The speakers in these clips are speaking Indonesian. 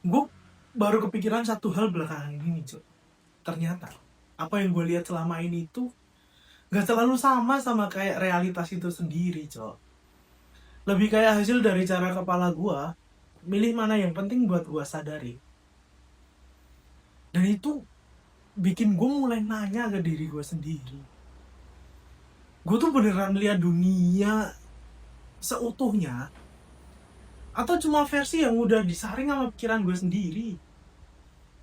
Gue baru kepikiran satu hal belakangan ini, Cok. Ternyata apa yang gue lihat selama ini itu gak selalu sama kayak realitas itu sendiri, Cok. Lebih kayak hasil dari cara kepala gue milih mana yang penting buat gue sadari. Dan itu bikin gue mulai nanya ke diri gue sendiri. Gue tuh beneran lihat dunia seutuhnya atau cuma versi yang udah disaring sama pikiran gue sendiri.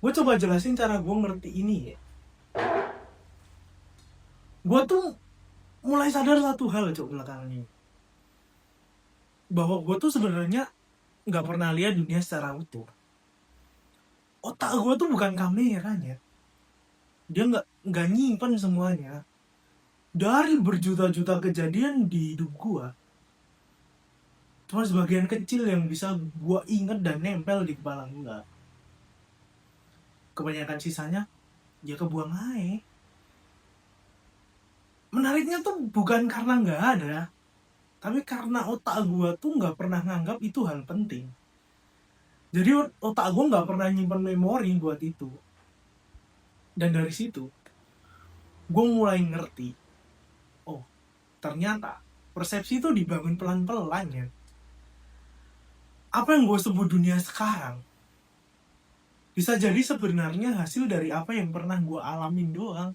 Gue coba jelasin cara gue ngerti ini ya. Gue tuh mulai sadar satu hal, Cok, belakangan ini, bahwa gue tuh sebenarnya nggak pernah lihat dunia secara utuh. Otak gue tuh bukan kameranya, dia nggak nyimpan semuanya dari berjuta-juta kejadian di hidup gue. Cuma sebagian kecil yang bisa gue inget dan nempel di kepala gue. Kebanyakan sisanya ya kebuang aja. Menariknya tuh bukan karena nggak ada, tapi karena otak gue tuh nggak pernah nganggap itu hal penting. Jadi otak gue nggak pernah nyimpan memori buat itu. Dan dari situ gue mulai ngerti, oh ternyata persepsi itu dibangun pelan-pelan ya. Apa yang gue sebut dunia sekarang bisa jadi sebenarnya hasil dari apa yang pernah gue alamin doang.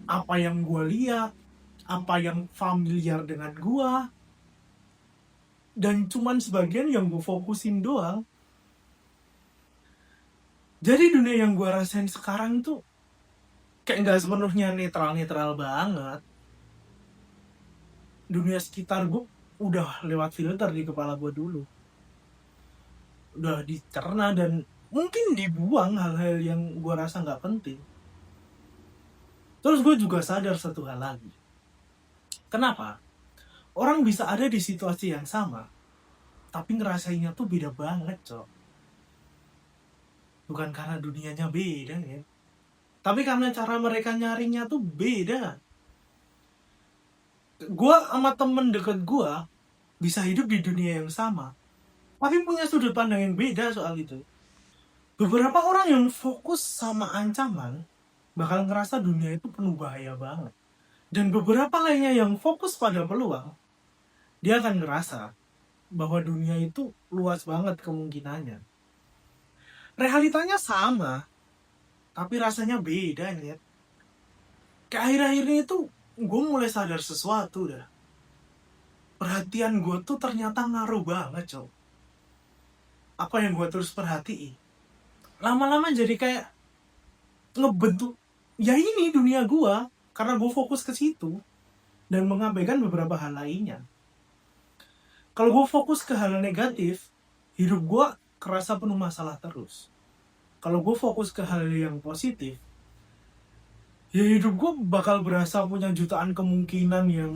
Apa yang gue lihat, apa yang familiar dengan gue, dan cuman sebagian yang gue fokusin doang. Jadi dunia yang gue rasain sekarang tuh kayak gak sepenuhnya netral-netral banget. Dunia sekitar gue udah lewat filter di kepala gue dulu, udah dicerna dan mungkin dibuang hal-hal yang gue rasa gak penting. Terus gue juga sadar satu hal lagi. Kenapa? Orang bisa ada di situasi yang sama, tapi ngerasainnya tuh beda banget, Cok. Bukan karena dunianya beda ya, tapi karena cara mereka nyarinya tuh beda. Gue sama temen deket gue bisa hidup di dunia yang sama, tapi punya sudut pandang yang beda soal itu. Beberapa orang yang fokus sama ancaman bakal ngerasa dunia itu penuh bahaya banget. Dan beberapa lainnya yang fokus pada peluang, dia akan ngerasa bahwa dunia itu luas banget kemungkinannya. Realitanya sama, tapi rasanya beda nih. Kayak akhir-akhir ini tuh gue mulai sadar sesuatu dah. Perhatian gue tuh ternyata ngaruh banget, Cok. Apa yang gue terus perhatiin, lama-lama jadi kayak ngebentuk ya ini dunia gue, karena gue fokus ke situ dan mengabaikan beberapa hal lainnya. Kalau gue fokus ke hal negatif, hidup gue kerasa penuh masalah terus. Kalau gue fokus ke hal yang positif, ya hidup gue bakal berasa punya jutaan kemungkinan yang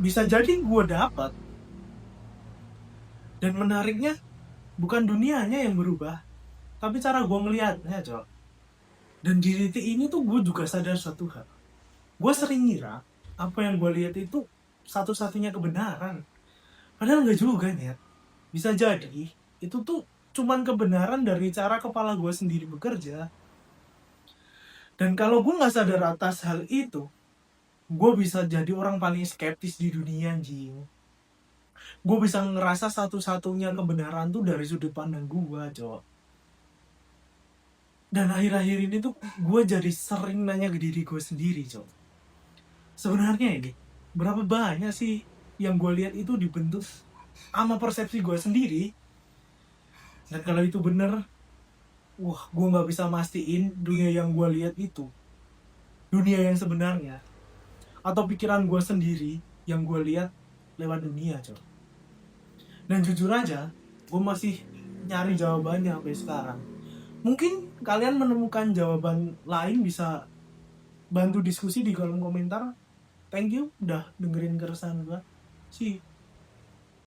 bisa jadi gue dapat. Dan menariknya, bukan dunianya yang berubah, tapi cara gue ngeliatnya, Cok. Dan di titik ini tuh gue juga sadar satu hal. Gue sering ngira apa yang gue lihat itu satu-satunya kebenaran. Padahal nggak juga, Nyet. Bisa jadi itu tuh cuman kebenaran dari cara kepala gue sendiri bekerja. Dan kalau gue nggak sadar atas hal itu, gue bisa jadi orang paling skeptis di dunia, anjing. Gue bisa ngerasa satu-satunya kebenaran tuh dari sudut pandang gue, Cok. Dan akhir-akhir ini tuh gue jadi sering nanya ke diri gue sendiri, Cok. Sebenarnya ini berapa banyak sih yang gue lihat itu dibentuk sama persepsi gue sendiri. Dan kalau itu bener, wah, gue nggak bisa mastiin dunia yang gue lihat itu dunia yang sebenarnya atau pikiran gue sendiri yang gue lihat lewat dunia, Cok. Dan jujur aja, gue masih nyari jawabannya sampai sekarang. Mungkin kalian menemukan jawaban lain, bisa bantu diskusi di kolom komentar. Thank you udah dengerin keresahan gue. See you.